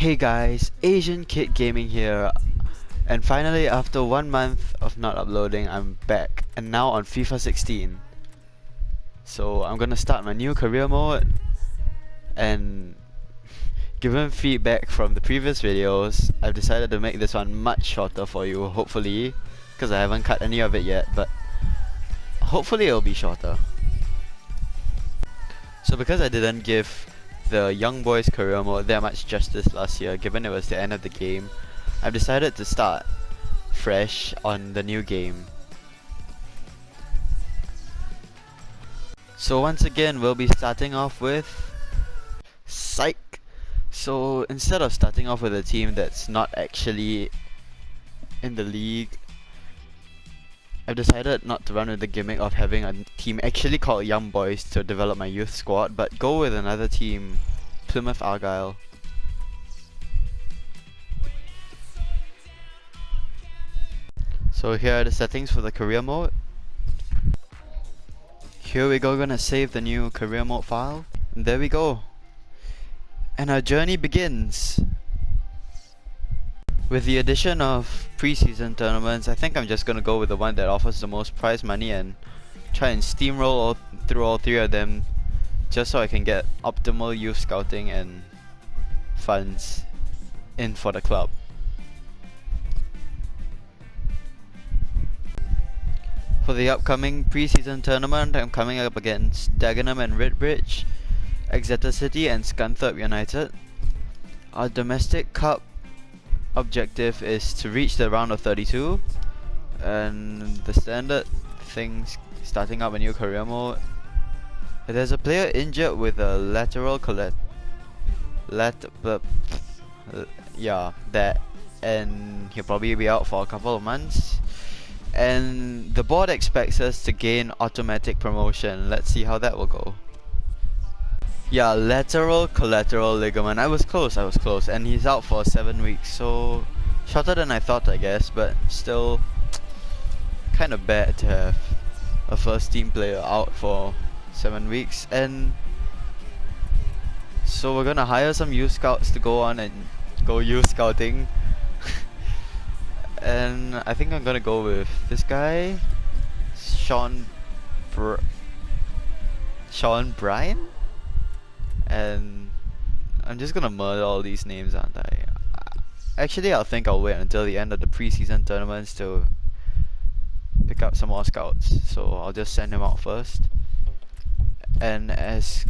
Hey guys, Asian Kid Gaming here, and finally after 1 month of not uploading, I'm back, and now on FIFA 16. So I'm gonna start my new career mode, and given feedback from the previous videos, I've decided to make this one much shorter for you, hopefully, because I haven't cut any of it yet, but hopefully it'll be shorter. So because I didn't give the young boys career mode that much justice last year, given it was the end of the game, I've decided to start fresh on the new game. So once again, we'll be starting off with Psych. So instead of starting off with a team that's not actually in the league, I've decided not to run with the gimmick of having a team actually called Young Boys to develop my youth squad, but go with another team, Plymouth Argyle. So here are the settings for the career mode. Here we go, gonna save the new career mode file. And there we go. And our journey begins. With the addition of preseason tournaments, I think I'm just gonna go with the one that offers the most prize money and try and steamroll through all three of them, just so I can get optimal youth scouting and funds in for the club. For the upcoming preseason tournament, I'm coming up against Dagenham and Redbridge, Exeter City and Scunthorpe United. Our domestic cup objective is to reach the round of 32, and the standard things starting up a new career mode. There's a player injured with a lateral and he'll probably be out for a couple of months. And the board expects us to gain automatic promotion. Let's see how that will go. Yeah, lateral collateral ligament. I was close, and he's out for 7 weeks, so shorter than I thought, I guess, but still kind of bad to have a first team player out for 7 weeks. And so we're gonna hire some youth scouts to go on and go youth scouting. And I think I'm gonna go with this guy, Sean Bryan. And I'm just gonna murder all these names, aren't I? Actually, I think I'll wait until the end of the preseason tournaments to pick up some more scouts. So I'll just send him out first. And as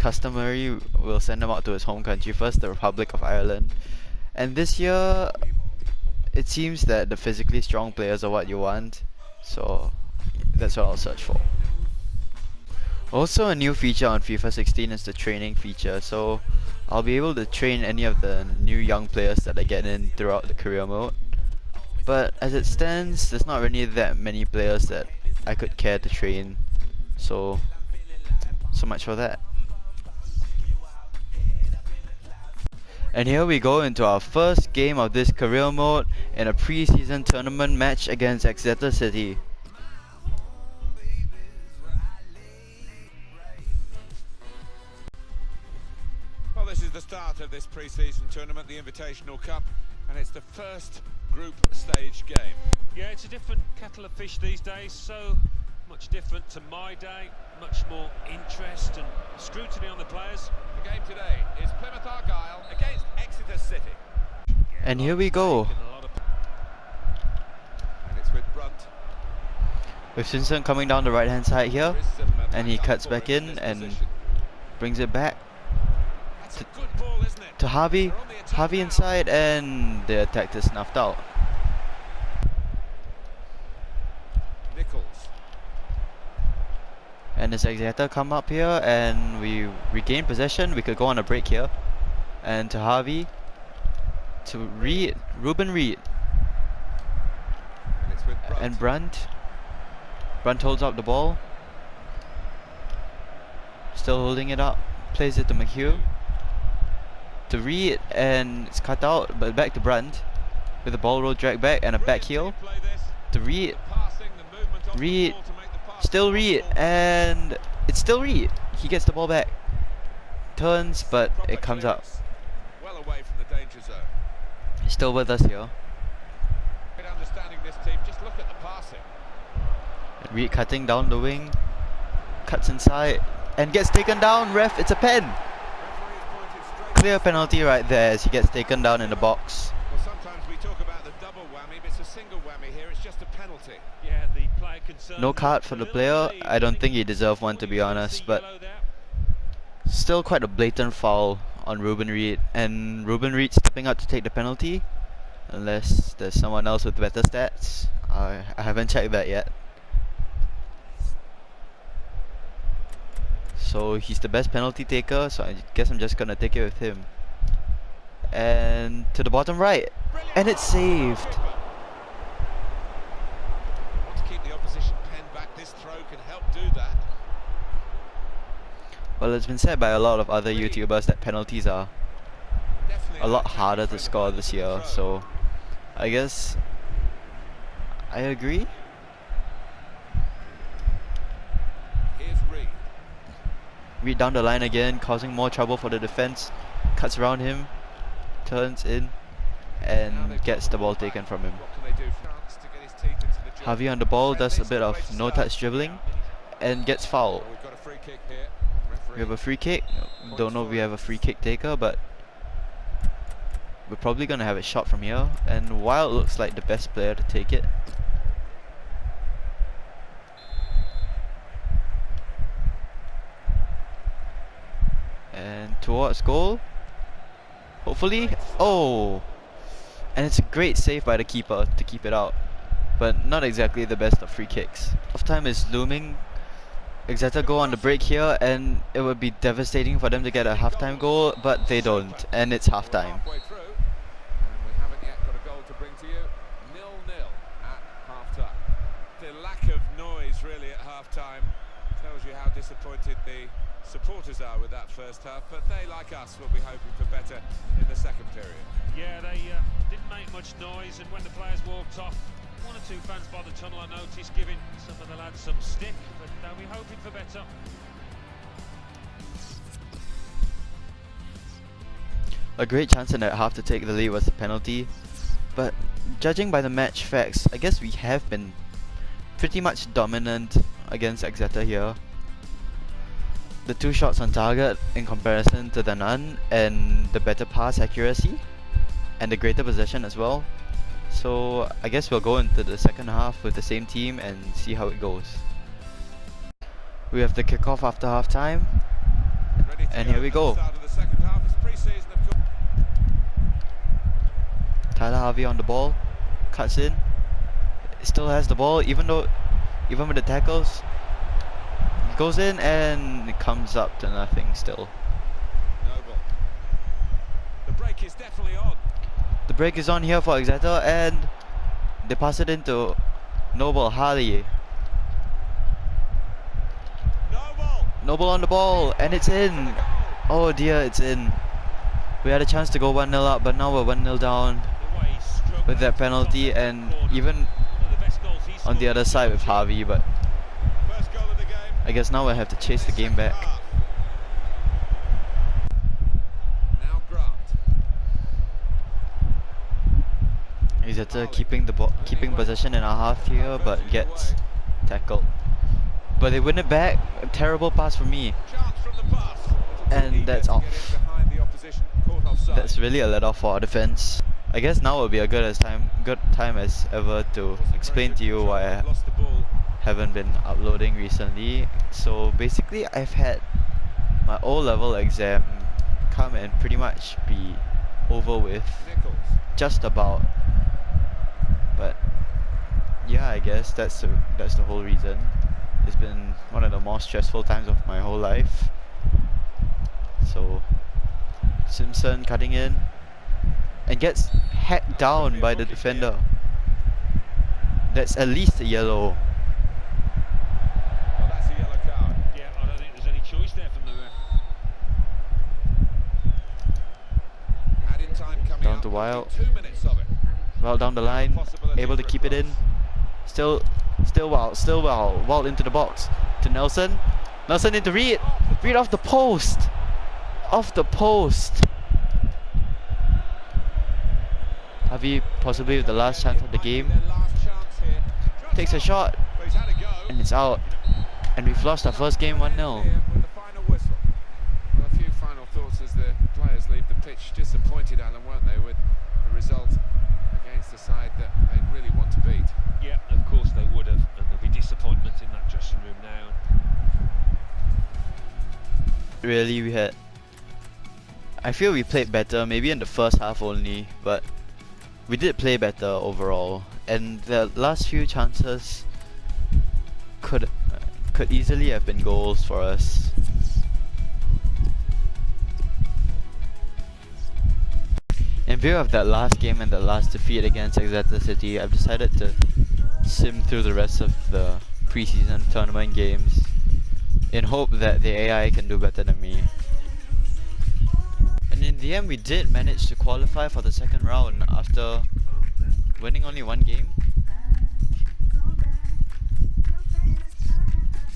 customary, we'll send him out to his home country first, the Republic of Ireland. And this year, it seems that the physically strong players are what you want. So that's what I'll search for. Also, a new feature on FIFA 16 is the training feature, so I'll be able to train any of the new young players that I get in throughout the career mode. But as it stands, there's not really that many players that I could care to train, so much for that. And here we go into our first game of this career mode in a preseason tournament match against Exeter City. This is the start of this pre-season tournament, the Invitational Cup, and it's the first group stage game. Yeah, it's a different kettle of fish these days, so much different to my day, much more interest and scrutiny on the players. The game today is Plymouth Argyle against Exeter City. And here we go. And it's with Brunt. With Simpson coming down the right hand side here, and he cuts back in and brings it back to Harvey. Harvey inside, and the attack is snuffed out. Nichols. And as Exeter come up here and we regain possession, we could go on a break here. And to Harvey, to Reed, Ruben Reed. And it's with Brunt. And Brunt. Brunt holds up the ball. Still holding it up. Plays it to McHugh. To Reed, and it's cut out, but back to Brunt with the ball roll drag back and a back heel to Reed. Reed, still Reed, and it's still Reed. He gets the ball back turns, but it comes out. Well away from the danger zone. He's still with us here. Good understanding this team. Just look at the passing. Reed cutting down the wing, cuts inside, and gets taken down. Ref, it's a pen. Referee's pointed straight. Clear penalty right there as he gets taken down in the box. Well, sometimes we talk about the double whammy, but it's a single whammy here. It's just a penalty. Yeah, the player concerned. No card for the player. I don't think he deserved one, to be honest, but still quite a blatant foul on Ruben Reed, and Ruben Reed stepping up to take the penalty, unless there's someone else with better stats. I haven't checked that yet. So he's the best penalty taker, so I guess I'm just gonna take it with him. And to the bottom right, and it's saved. Want to keep the opposition pen back. This throw can help do that. Well, it's been said by a lot of other YouTubers that penalties are Definitely a lot an harder attacking to score this year, throw. so I guess I agree. Here's Reed. Reed down the line again, causing more trouble for the defense. Cuts around him, turns in, Now and they've gets got the ball back. taken from him. What can they do? Chance to get his teeth into the job. Harvey on the ball does a Friendly's bit of great no-touch start. dribbling and gets fouled. Well, we've got a free kick here. We have a free kick. Don't know if we have a free kick taker, but we're probably gonna have it shot from here. And Wild looks like the best player to take it. And towards goal. Hopefully. Oh! And it's a great save by the keeper to keep it out. But not exactly the best of free kicks. Half time is looming. Exeter go on the break here, and it would be devastating for them to get a halftime goal, but they don't, and it's halftime. Halfway through, and we haven't yet got a goal to bring to you. 0-0 at half-time. The lack of noise really at half-time tells you how disappointed the supporters are with that first half, but they, like us, will be hoping for better in the second period. Yeah, they didn't make much noise, and when the players walked off, one or two fans by the tunnel I noticed giving some of the lads some stick, but they'll be hoping for better. A great chance in that half to take the lead was a penalty, but judging by the match facts, I guess we have been pretty much dominant against Exeter here. The 2 shots on target in comparison to the none, and the better pass accuracy, and the greater possession as well. So I guess we'll go into the second half with the same team and see how it goes. We have the kickoff after half time, Ready to and here we go. at the start of the second half. It's pre-season, of course. Tyler Harvey on the ball, cuts in, still has the ball even with the tackles. Goes in and it comes up to nothing still. Noble. The break is definitely on. The break is on here for Exeter, and they pass it into Noble Harley. Noble. Noble on the ball, and it's in. Oh dear, it's in. We had a chance to go 1-0 up, but now we're 1-0 down The way he struck with that top penalty, left and corner. even One of the best goals he's on the scored other in side with Championship. Harvey, but First goal of the game. I guess now we'll have to chase the game back. Now Grant. Exeter keeping possession in our half here, but gets tackled. But they win it back. A terrible pass from me. Chance from the pass. And Eager that's to off. get in behind the opposition. Caught offside. That's really a let off for our defense. I guess now will be a good time as ever to explain to you why I Lost the ball. haven't been uploading recently. So basically, I've had my O-level exam come and pretty much be over with, Nichols. just about. But yeah, I guess that's the whole reason. It's been one of the more stressful times of my whole life. So Simpson cutting in and gets hacked down by the defender. That's at least a yellow. Well, that's a yellow card. Yeah, I don't think there's any choice there from the ref. Added time coming Down up. to Wild. 2 minutes of it. Well down the line, able to keep it in. Still Wild. Wild into the box to Nelson. Nelson into Reed. Reed off the post. Off the post. Javi, possibly with the last chance of the game, takes a shot, and it's out. And we've lost our first game 1-0. A few final thoughts as the players leave the pitch. Disappointed, Alan, weren't they, with the result against the side that they really want to beat? Yeah, of course they would have, and there'll be disappointment in that dressing room now. Really, I feel we played better, maybe in the first half only, but we did play better overall. And the last few chances could easily have been goals for us. In view of that last game and the last defeat against Exeter City, I've decided to sim through the rest of the preseason tournament games in hope that the AI can do better than me. And in the end, we did manage to qualify for the second round after winning only one game.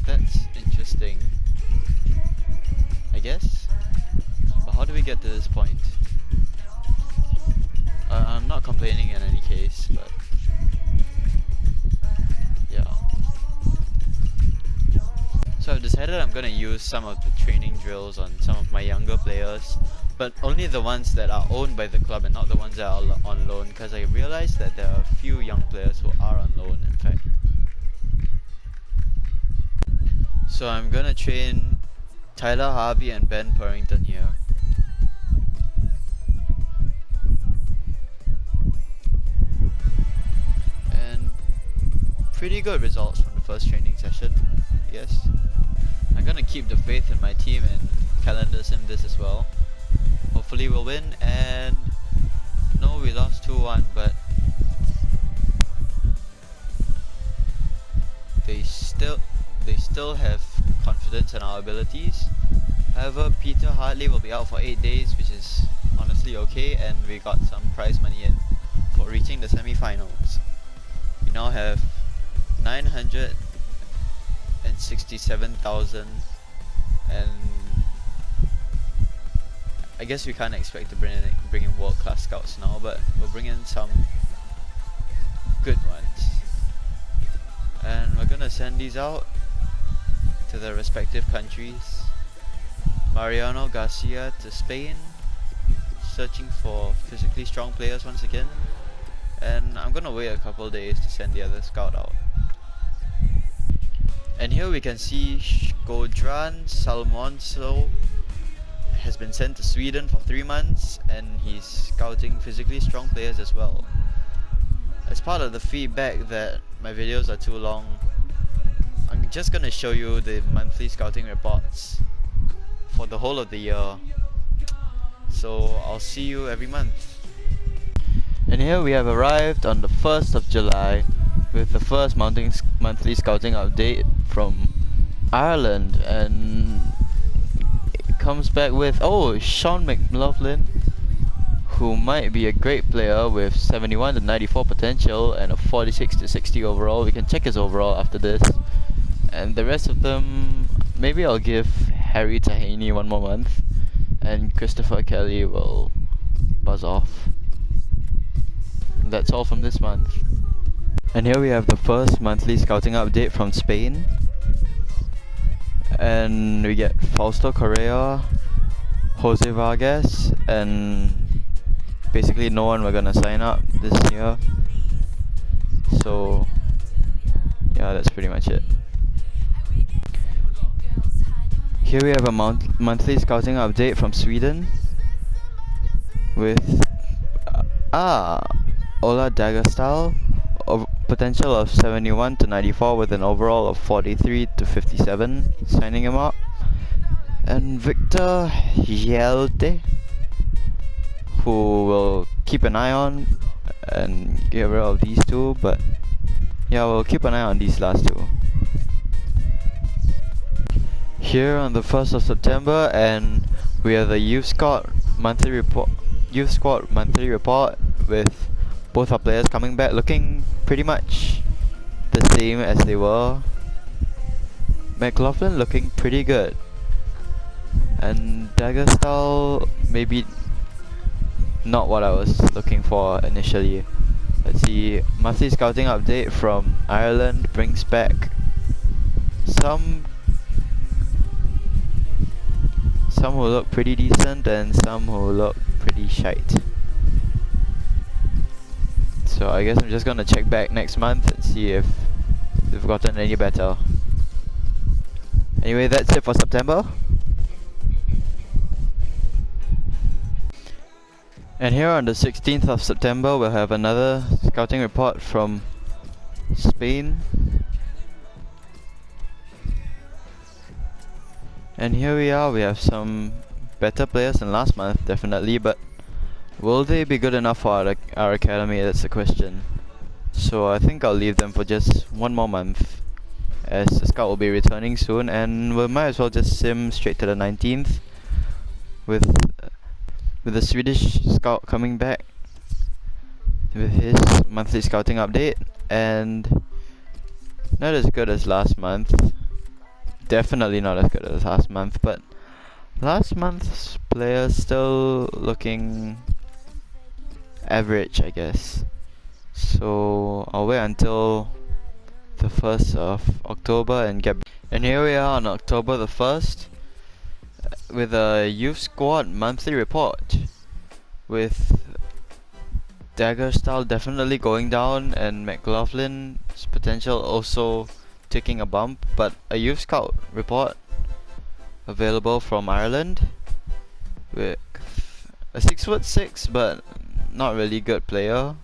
That's interesting, I guess. But how do we get to this point? I'm not complaining in any case, but yeah. So I've decided I'm gonna use some of the training drills on some of my younger players, but only the ones that are owned by the club and not the ones that are on loan, because I realized that there are a few young players who are on loan, in fact. So I'm gonna train Tyler Harvey and Ben Purrington here. And pretty good results from the first training session, I guess. I'm gonna keep the faith in my team and calendar sim this as well. Hopefully we'll win, and no, we lost 2-1, but they still have confidence in our abilities. However, Peter Hartley will be out for 8 days, which is honestly okay, and we got some prize money in for reaching the semi-finals. We now have 967,000, and I guess we can't expect to bring in world-class scouts now, but we'll bring in some good ones. And we're gonna send these out to their respective countries. Mariano Garcia to Spain, searching for physically strong players once again. And I'm gonna wait a couple days to send the other scout out. And here we can see Godran Salmonso has been sent to Sweden for 3 months, and he's scouting physically strong players as well. As part of the feedback that my videos are too long, I'm just gonna show you the monthly scouting reports for the whole of the year. So I'll see you every month. And here we have arrived on the 1st of July with the first monthly scouting update from Ireland, and it comes back with, oh, Sean McLaughlin, who might be a great player with 71 to 94 potential and a 46 to 60 overall. We can check his overall after this. And the rest of them, maybe I'll give Harry Tahani 1 more month, and Christopher Kelly will buzz off. That's all from this month. And here we have the first monthly scouting update from Spain. And we get Fausto Correa, Jose Vargas, and basically no one we're gonna sign up this year. So yeah, that's pretty much it. Here we have a monthly scouting update from Sweden with Ola Dagerstal, potential of 71 to 94 with an overall of 43 to 57, signing him up. And Victor Hjelte, who we'll keep an eye on and get rid of these two, but yeah, we'll keep an eye on these last two. Here on the 1st of September, and we have the Youth Squad monthly report with both our players coming back looking pretty much the same as they were. McLaughlin looking pretty good, and Dagger style, maybe not what I was looking for initially. Let's see, monthly scouting update from Ireland brings back some who look pretty decent and some who look pretty shite. So I guess I'm just gonna check back next month and see if they've gotten any better. Anyway, that's it for September. And here on the 16th of September, we'll have another scouting report from Spain. And here we are, we have some better players than last month, definitely, but will they be good enough for our academy? That's the question. So I think I'll leave them for just one more month, as the scout will be returning soon, and we might as well just sim straight to the 19th with the Swedish scout coming back with his monthly scouting update, and not as good as last month. Definitely not as good as last month, but last month's players still looking average, I guess. So I'll wait until the 1st of October and get. And here we are on October the 1st with a youth squad monthly report, with Dagger style definitely going down and McLaughlin's potential also taking a bump, but a youth scout report available from Ireland with a 6'6" but not really good player.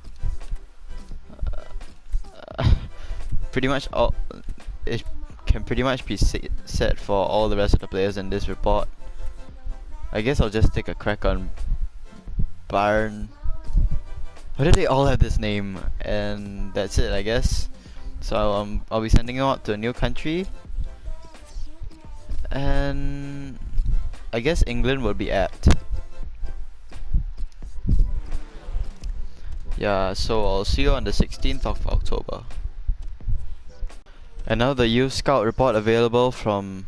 Pretty much all it can pretty much be set for all the rest of the players in this report. I guess I'll just take a crack on Bayern. Why do they all have this name? And that's it, I guess. So I'll be sending him out to a new country, and I guess England will be apt. Yeah, so I'll see you on the 16th of October. And now the youth scout report available from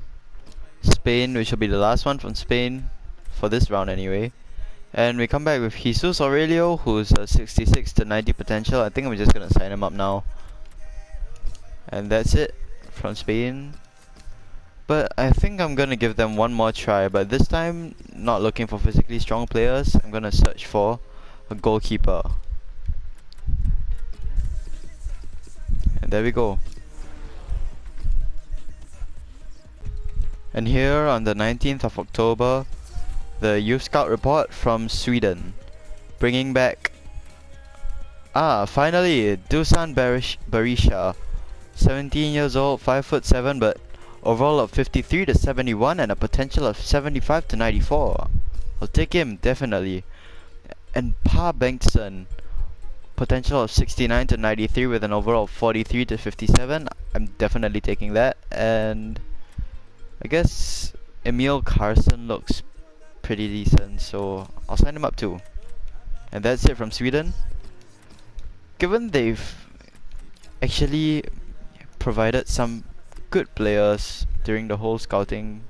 Spain, which will be the last one from Spain for this round anyway. And we come back with Jesus Aurelio, who's a 66 to 90 potential. I think I'm just gonna sign him up now. And that's it from Spain. But I think I'm gonna give them one more try, but this time not looking for physically strong players. I'm gonna search for a goalkeeper. And there we go. And here on the 19th of October, the youth scout report from Sweden, bringing back finally Dusan Berisha, 17 years old, 5'7", but overall of 53 to 71 and a potential of 75 to 94. I'll take him definitely. And Pa Bengtsson, potential of 69 to 93 with an overall of 43 to 57. I'm definitely taking that. And I guess Emil Carson looks pretty decent, so I'll sign him up too. And that's it from Sweden. Given they've actually provided some good players during the whole scouting,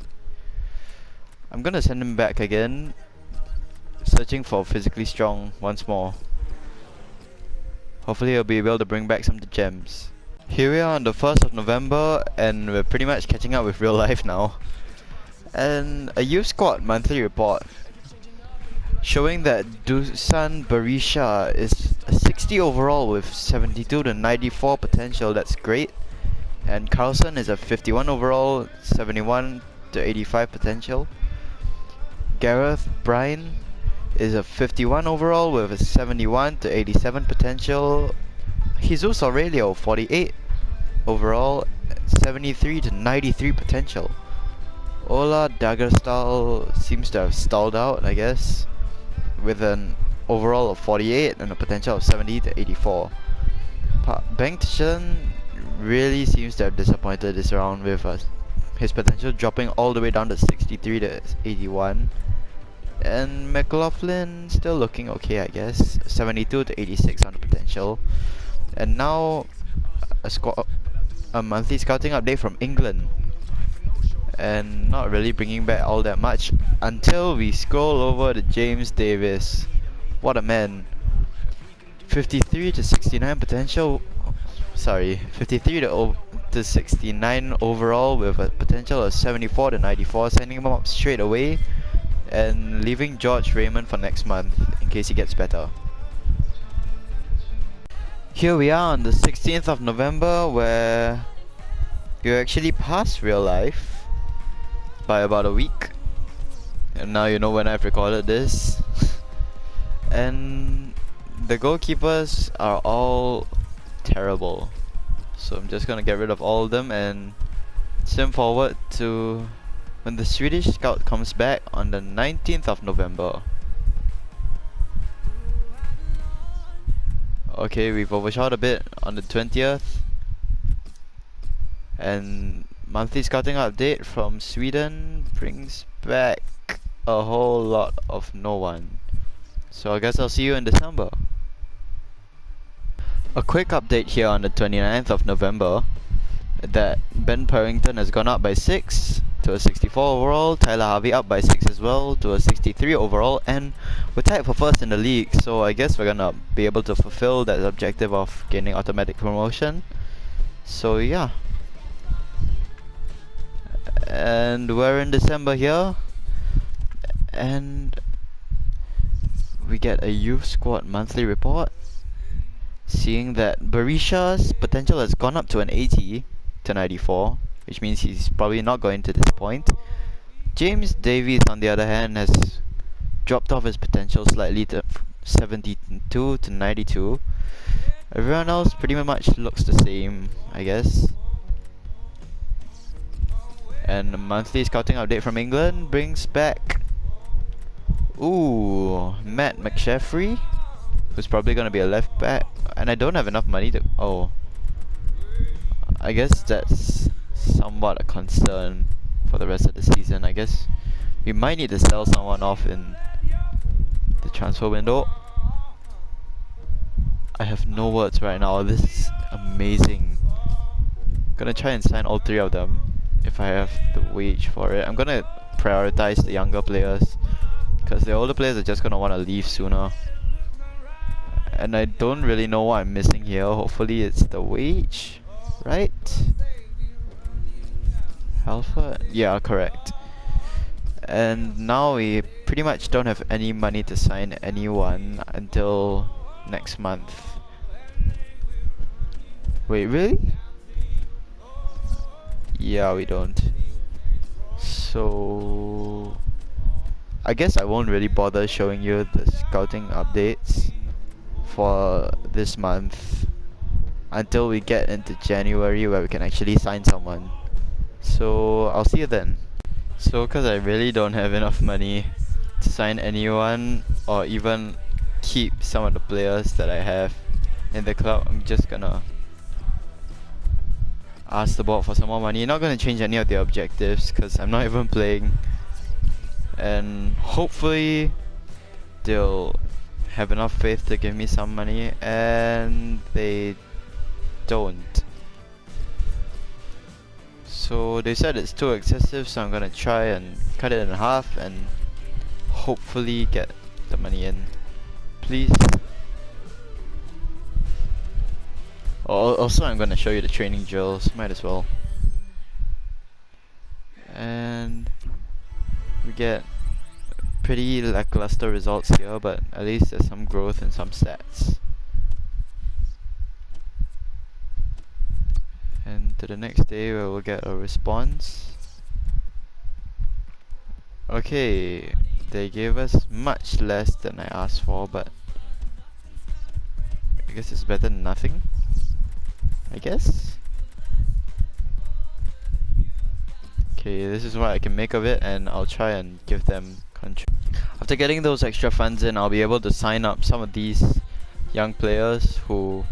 I'm gonna send him back again, searching for physically strong once more. Hopefully he'll be able to bring back some gems. Here we are on the 1st of November, and we're pretty much catching up with real life now. And a youth squad monthly report showing that Dusan Berisha is a 60 overall with 72 to 94 potential. That's great. And Carlson is a 51 overall, 71 to 85 potential. Gareth Bryan is a 51 overall with a 71 to 87 potential. Jesus Aurelio, 48 overall, 73 to 93 potential. Ola Daggerstal seems to have stalled out, I guess, with an overall of 48 and a potential of 70 to 84. Bengtsson really seems to have disappointed this round, with his potential dropping all the way down to 63 to 81. And McLaughlin still looking okay, I guess, 72 to 86 on the potential. And now a monthly scouting update from England. and not really bringing back all that much until we scroll over to James Davis. What a man. 53 to 69 potential. Sorry, 53 to 69 overall with a potential of 74 to 94, sending him up straight away and leaving George Raymond for next month in case he gets better. Here we are on the 16th of November, where you're actually past real life by about a week. And now you know when I've recorded this. And the goalkeepers are all terrible. So I'm just gonna get rid of all of them and sim forward to when the Swedish scout comes back on the 19th of November. Okay, we've overshot a bit on the 20th. And monthly scouting update from Sweden brings back a whole lot of no one. So I guess I'll see you in December. A quick update here on the 29th of November that Ben Purrington has gone up by 6 to a 64 overall, Tyler Harvey up by 6 as well to a 63 overall, and we're tied for first in the league, so I guess we're gonna be able to fulfill that objective of gaining automatic promotion. So yeah. And we're in December here, and we get a youth squad monthly report, seeing that Berisha's potential has gone up to an 80 to 94, which means he's probably not going to this point. James Davies, on the other hand, has dropped off his potential slightly to 72 to 92. Everyone else pretty much looks the same, I guess. And a monthly scouting update from England brings back Matt McSheffrey, who's probably going to be a left back. And I don't have enough money to... I guess that's somewhat a concern for the rest of the season. I guess we might need to sell someone off in the transfer window. I have no words right now. This is amazing. I'm gonna try and sign all 3 of them if I have the wage for it. I'm gonna prioritize the younger players because the older players are just gonna want to leave sooner. And I don't really know what I'm missing here. Hopefully it's the wage, right? Alpha? Yeah, correct. And now we pretty much don't have any money to sign anyone until next month. Wait, really? Yeah, we don't. So I guess I won't really bother showing you the scouting updates for this month until we get into January, where we can actually sign someone. So I'll see you then. So because I really don't have enough money to sign anyone or even keep some of the players that I have in the club, I'm just gonna ask the board for some more money. Not gonna change any of the objectives because I'm not even playing, and hopefully they'll have enough faith to give me some money, and they don't. So they said it's too excessive, so I'm gonna try and cut it in half and hopefully get the money in. Please. Also, I'm gonna show you the training drills, might as well. And we get pretty lackluster results here, but at least there's some growth in some stats. And to the next day where we'll get a response. Okay, they gave us much less than I asked for, but I guess it's better than nothing, I guess. Okay, this is what I can make of it, and I'll try and give them country. After getting those extra funds in, I'll be able to sign up some of these young players who,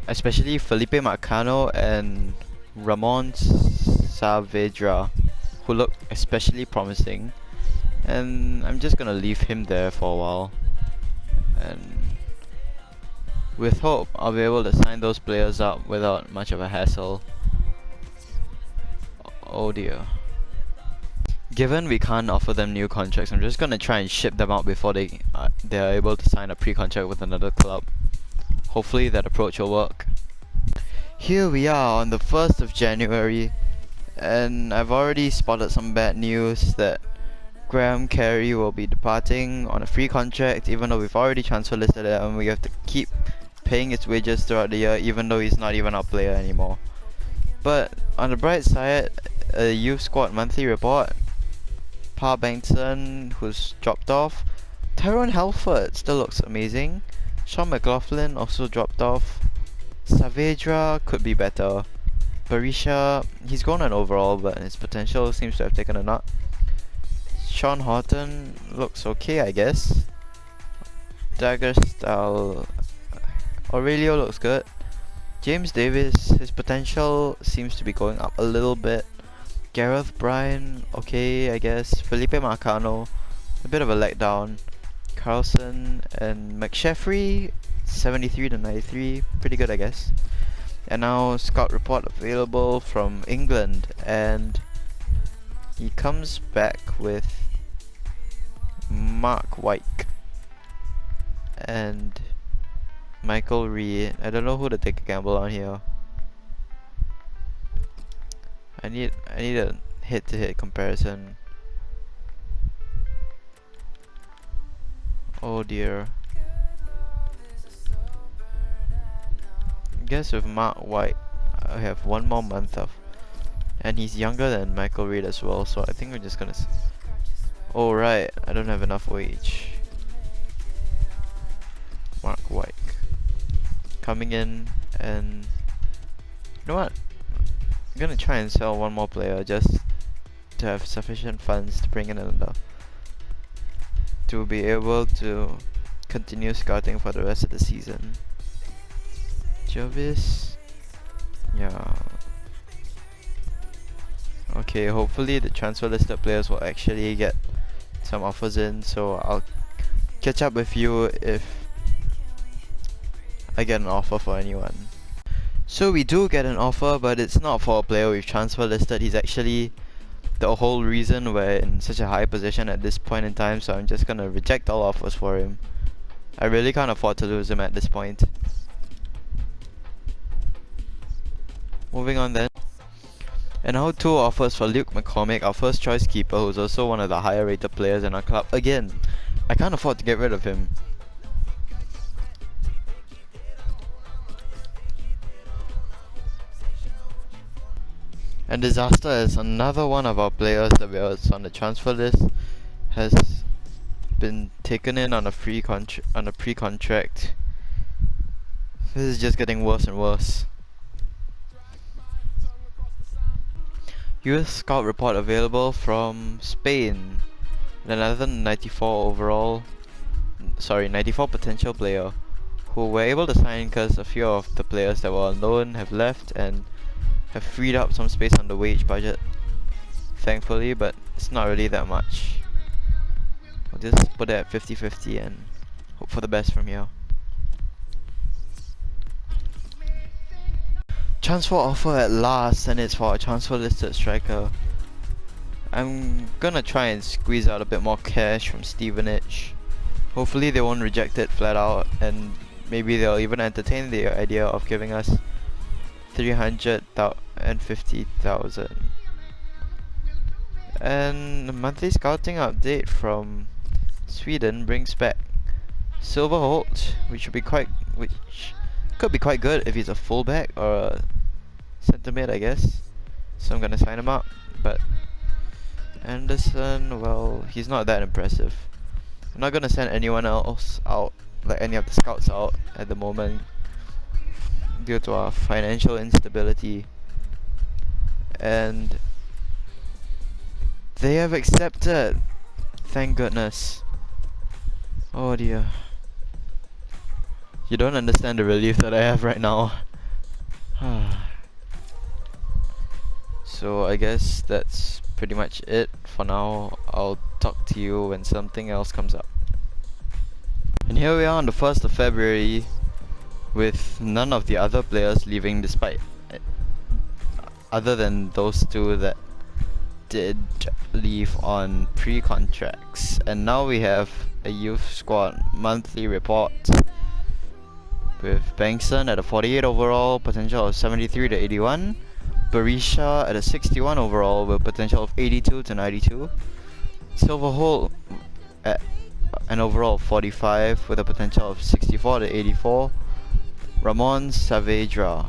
especially Felipe Marcano and Ramon Saavedra, who look especially promising. And I'm just gonna leave him there for a while, and with hope I'll be able to sign those players up without much of a hassle. Oh dear. Given we can't offer them new contracts, I'm just gonna try and ship them out before they are able to sign a pre-contract with another club. Hopefully that approach will work. Here we are on the 1st of January, and I've already spotted some bad news that Graham Carey will be departing on a free contract, even though we've already transfer listed him and we have to keep paying his wages throughout the year, even though he's not even our player anymore. But on the bright side, a youth squad monthly report, Pa Bengtson, who's dropped off, Tyrone Halford still looks amazing, Sean McLaughlin also dropped off, Saavedra could be better, Barisha, he's gone on overall but his potential seems to have taken a knock. Sean Horton looks okay, I guess. Dagger style, Aurelio looks good. James Davis, his potential seems to be going up a little bit. Gareth Bryan, okay, I guess. Felipe Marcano, a bit of a letdown. Carlson and McSheffrey, 73 to 93, pretty good, I guess. And now scout report available from England, and he comes back with Mark Wyke and Michael Reed. I don't know who to take a gamble on here. I need a head-to-head comparison. Oh dear. I guess with Mark White, I have one more month of, and he's younger than Michael Reed as well. So I think we're just gonna. Oh right, I don't have enough wage. Mark White coming in, and you know what? I'm gonna try and sell one more player just to have sufficient funds to bring in another, to be able to continue scouting for the rest of the season. Jervis, yeah. Okay, hopefully the transfer listed players will actually get some offers in, so I'll catch up with you if I get an offer for anyone. So we do get an offer, but it's not for a player we've transfer listed. He's actually the whole reason we're in such a high position at this point in time, so I'm just gonna reject all offers for him. I really can't afford to lose him at this point. Moving on then. And now 2 offers for Luke McCormick, our first choice keeper, who's also one of the higher rated players in our club. Again, I can't afford to get rid of him. And Disaster is another one of our players that was on the transfer list, has been taken in on a pre-contract. This is just getting worse and worse. US scout report available from Spain. Another 94 potential player who were able to sign because a few of the players that were on loan have left and have freed up some space on the wage budget, thankfully, but it's not really that much. We'll just put it at 50-50 and hope for the best from here. Transfer offer at last, and it's for a transfer listed striker. I'm gonna try and squeeze out a bit more cash from Stevenage. Hopefully they won't reject it flat out, and maybe they'll even entertain the idea of giving us 350,000. And the monthly scouting update from Sweden brings back Silverholt, which could be quite good if he's a fullback or a centre mid, I guess. So I'm gonna sign him up. But Anderson, well, he's not that impressive. I'm not gonna send anyone else out, like any of the scouts out at the moment, due to our financial instability. And they have accepted, thank goodness. Oh dear. You don't understand the relief that I have right now. So I guess that's pretty much it for now. I'll talk to you when something else comes up. And here we are on the 1st of February with none of the other players leaving, despite other than those 2 that did leave on pre-contracts, and now we have a youth squad monthly report with Bengtson at a 48 overall, potential of 73 to 81. Berisha at a 61 overall with potential of 82 to 92. Silverholt at an overall of 45 with a potential of 64 to 84. Ramon Saavedra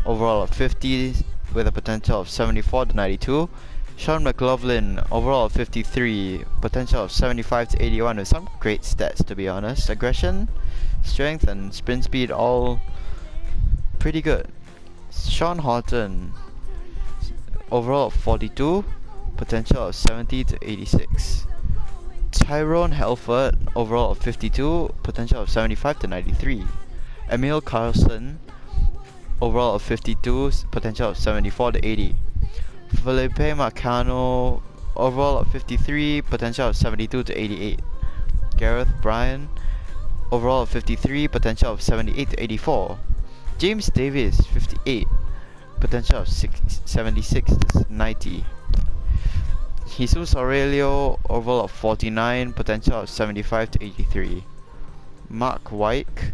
overall of 50 with a potential of 74 to 92. Sean McLaughlin overall of 53, potential of 75 to 81 with some great stats, to be honest. Aggression, strength and sprint speed all pretty good. Sean Horton overall of 42, potential of 70 to 86. Tyrone Halford overall of 52, potential of 75 to 93. Emil Carlson overall of 52, potential of 74 to 80. Felipe Marcano overall of 53, potential of 72 to 88. Gareth Bryan overall of 53, potential of 78 to 84. James Davis 58, potential of 76 to 90. Jesus Aurelio overall of 49, potential of 75 to 83. Mark Wyke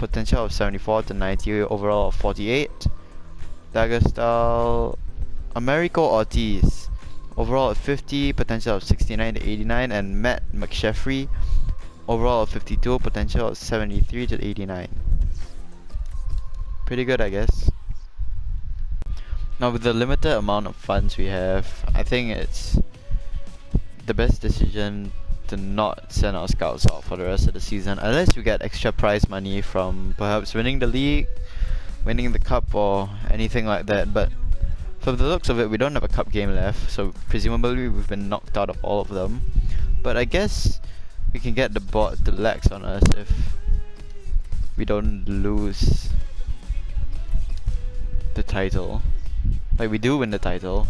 potential of 74 to 90, overall of 48. D'Agostal Americo Ortiz overall of 50, potential of 69 to 89, and Matt McSheffrey overall of 52, potential of 73 to 89. Pretty good, I guess. Now with the limited amount of funds we have, I think it's the best decision to not send our scouts out for the rest of the season unless we get extra prize money from perhaps winning the league, winning the cup or anything like that. But from the looks of it, we don't have a cup game left, so presumably we've been knocked out of all of them. But I guess we can get the board to lax on us if we don't lose the title. Like, we do win the title.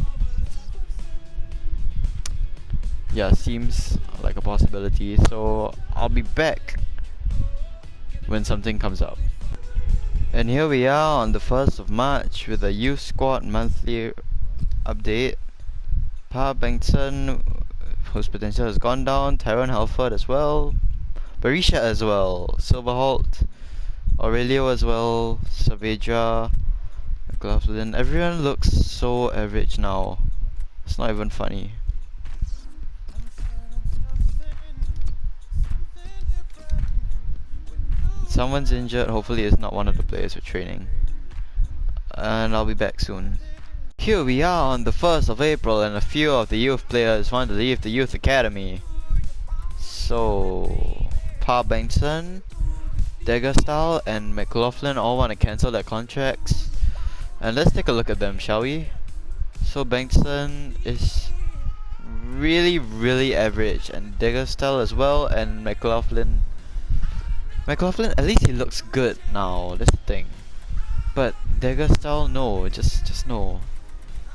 Yeah, seems like a possibility, so I'll be back when something comes up. And here we are on the 1st of March with a youth squad monthly update. Pa Bengtson, whose potential has gone down, Tyrone Halford as well, Berisha as well, Silverholt, Aurelio as well, Saavedra, McLaughlin. Everyone looks so average now. It's not even funny. Someone's injured, hopefully it's not one of the players we're training. And I'll be back soon. Here we are on the 1st of April and a few of the youth players want to leave the youth academy. So, Pa Bengtson, D'Agostal and McLaughlin all want to cancel their contracts. And let's take a look at them, shall we? So Bengtson is really average, and D'Agostal as well, and McLaughlin, at least he looks good now, that's the thing. But D'Agostal, no, just no.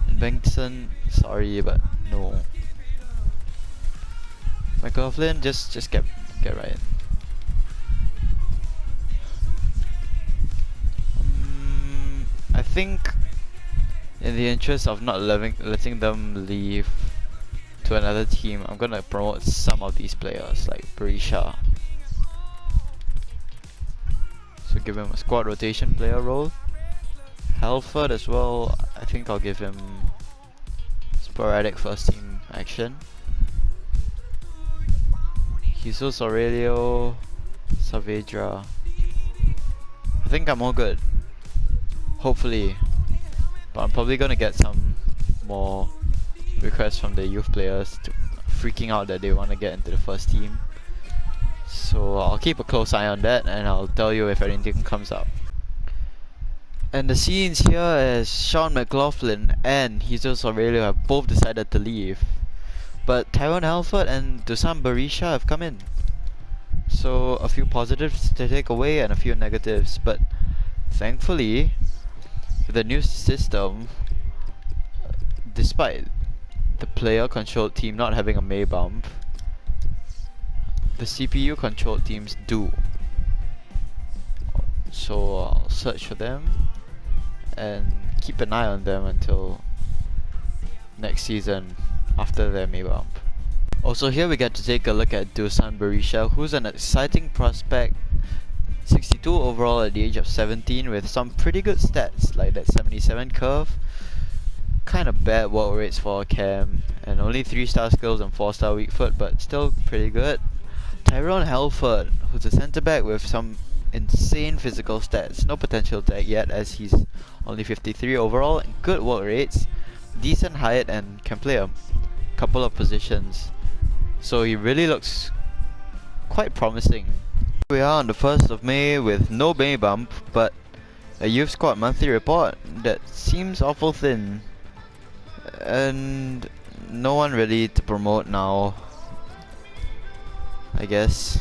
And Bengtson, sorry, but no. McLaughlin, just get right. I think in the interest of not letting them leave to another team, I'm gonna promote some of these players like Berisha. So give him a squad rotation player role. Halford as well, I think I'll give him sporadic first team action. Jesus Aurelio, Saavedra. I think I'm all good. Hopefully. But I'm probably gonna get some more requests from the youth players freaking out that they want to get into the first team. So I'll keep a close eye on that and I'll tell you if anything comes up. And the scenes here as Sean McLaughlin and Jesus Aurelio have both decided to leave. But Tyrone Halford and Dusan Berisha have come in. So a few positives to take away and a few negatives. But thankfully, with the new system, despite the player controlled team not having a May bump, the CPU controlled teams do. So I'll search for them and keep an eye on them until next season. after their May bump. Also here we get to take a look at Dusan Berisha, who's an exciting prospect, 62 overall at the age of 17 with some pretty good stats like that 77 curve, kind of bad work rates for a cam, and only 3-star skills and 4-star weak foot, but still pretty good. Tyrone Halford, who's a centre back with some insane physical stats, no potential tag yet as he's only 53 overall, good work rates, decent height, and can play a couple of positions. So he really looks quite promising. We are on the 1st of May with no May bump, but a youth squad monthly report that seems awful thin. And no one really to promote now, I guess.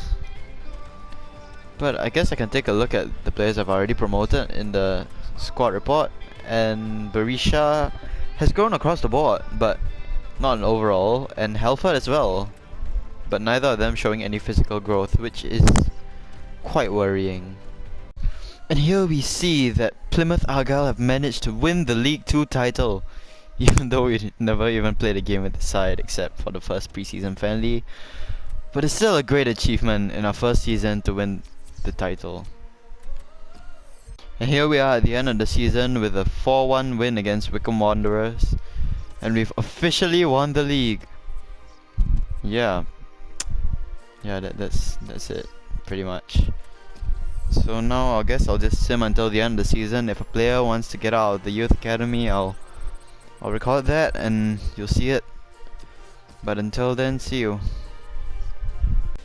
But I guess I can take a look at the players I've already promoted in the squad report. And Berisha has grown across the board, but not in overall, and Halford as well. But neither of them showing any physical growth, which is quite worrying. And here we see that Plymouth Argyle have managed to win the League 2 title, even though we never even played a game with the side except for the first preseason friendly. But it's still a great achievement in our first season to win the title. And here we are at the end of the season with a 4-1 win against Wycombe Wanderers, and we've officially won the league. Yeah, that's it, pretty much. So now I guess I'll just sim until the end of the season. If a player wants to get out of the youth academy, I'll record that and you'll see it. But until then, see you.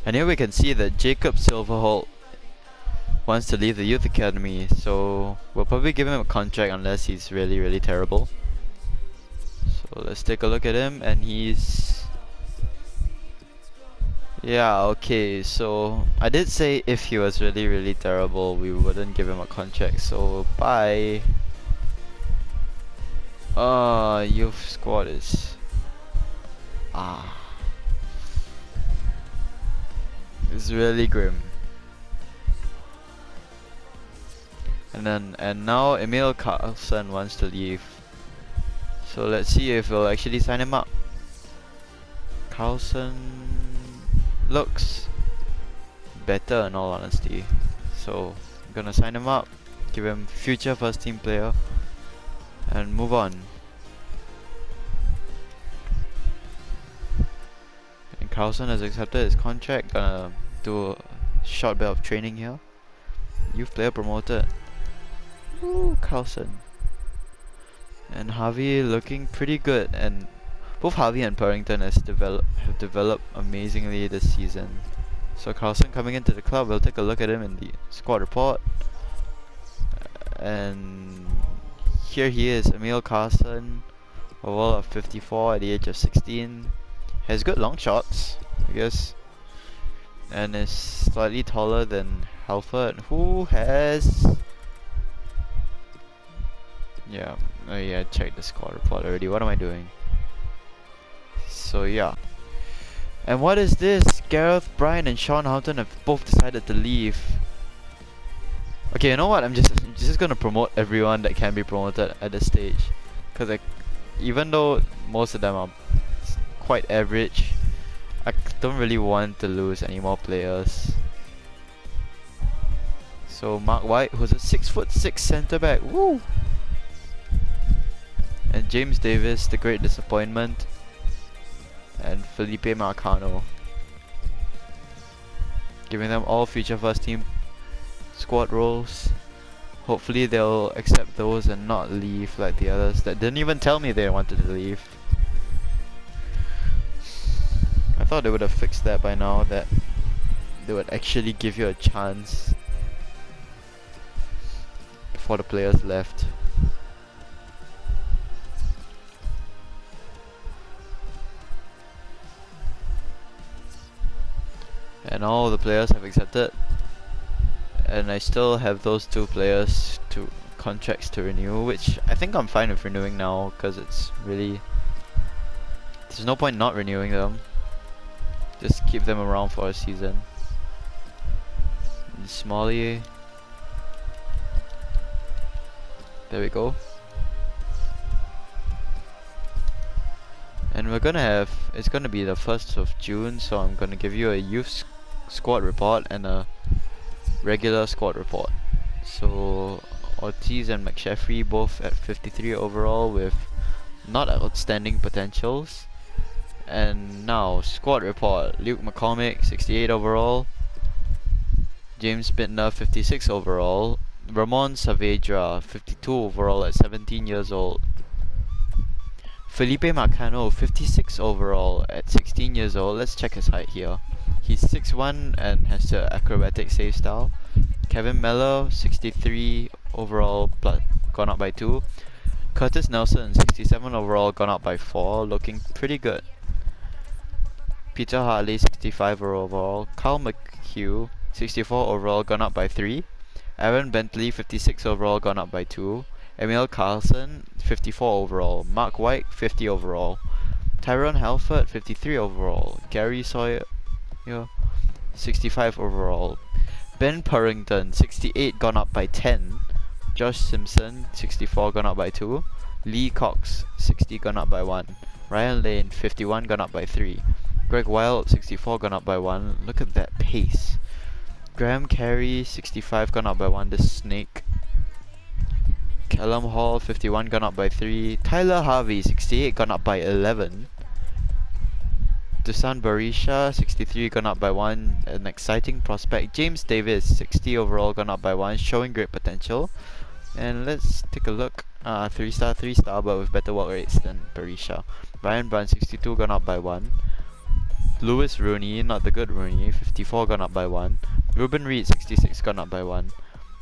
And here we can see that Jacob Silverholt wants to leave the youth academy, so we'll probably give him a contract unless he's really terrible. So let's take a look at him, and he's... Yeah, okay, so I did say if he was really terrible, we wouldn't give him a contract, so bye. Youth squad is... It's really grim. And now Emil Carlson wants to leave. So let's see if we'll actually sign him up. Carlson looks better in all honesty. So I'm gonna sign him up, give him future first team player, and move on. And Carlson has accepted his contract, gonna do a short bit of training here. Youth player promoted. Ooh, Carlson. And Harvey looking pretty good, and both Harvey and Purrington have developed amazingly this season. So Carlson coming into the club, we'll take a look at him in the squad report. And here he is, Emil Carlson, overall of 54 at the age of 16. Has good long shots, I guess. And is slightly taller than Halford, who has... Yeah, oh yeah, I checked the squad report already. What am I doing? So yeah. And what is this? Gareth, Bryan and Sean Houghton have both decided to leave. Okay, you know what? I'm just gonna promote everyone that can be promoted at this stage. Cause even though most of them are quite average, I don't really want to lose any more players. So Mark White, who's a 6'6" centre back, woo! And James Davis, the great disappointment. And Felipe Marcano. Giving them all future first team squad roles. Hopefully they'll accept those and not leave like the others that didn't even tell me they wanted to leave. I thought they would have fixed that by now, that they would actually give you a chance before the players left. And all the players have accepted, and I still have those 2 players to contracts to renew, which I think I'm fine with renewing now, because it's really, there's no point not renewing them. Just keep them around for a season. And Smalley, there we go. And And it's gonna be the 1st of June, so I'm gonna give you a youth squad report and a regular squad report. So Ortiz and McSheffrey both at 53 overall with not outstanding potentials. And now squad report: Luke McCormick 68 overall, James Bittner 56 overall, Ramon Saavedra 52 overall at 17 years old, Felipe Marcano 56 overall at 16 years old. Let's check his height here. He's 6'1" and has the acrobatic save style. Kevin Mello 63 overall gone up by 2. Curtis Nelson 67 overall gone up by 4, looking pretty good. Peter Hartley 65 overall, Carl McHugh 64 overall gone up by 3, Aaron Bentley 56 overall gone up by 2, Emil Carlson 54 overall, Mark White 50 overall, Tyrone Halford 53 overall, Gary Sawyer 65 overall, Ben Purrington 68 gone up by 10, Josh Simpson 64 gone up by 2, Lee Cox 60 gone up by 1, Ryan Lane 51 gone up by 3, Greg Wild 64 gone up by 1. Look at that pace. Graham Carey 65 gone up by 1. This snake. Callum Hall 51 gone up by 3. Tyler Harvey 68 gone up by 11. Dusan Barisha 63 gone up by 1. An exciting prospect. James Davis 60 overall gone up by 1, showing great potential. And let's take a look. 3-star, 3-star, but with better work rates than Barisha. Brian Brown 62 gone up by 1. Lewis Rooney, not the good Rooney, 54 gone up by 1. Ruben Reed 66 gone up by 1.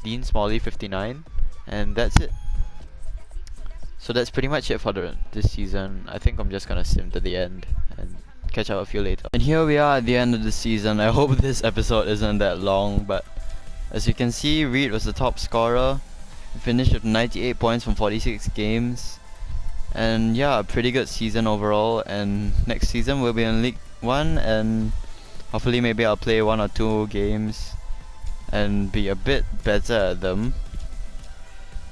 Dean Smalley 59. And that's it. So that's pretty much it for this season. I think I'm just gonna sim to the end and catch up with you later. And here we are at the end of the season. I hope this episode isn't that long, but as you can see, Reed was the top scorer. He finished with 98 points from 46 games. And yeah, a pretty good season overall. And next season we'll be in League 1, and hopefully maybe I'll play 1 or 2 games and be a bit better at them.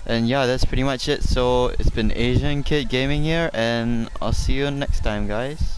And yeah, that's pretty much it. So it's been Asian Kid Gaming here, and I'll see you next time, guys.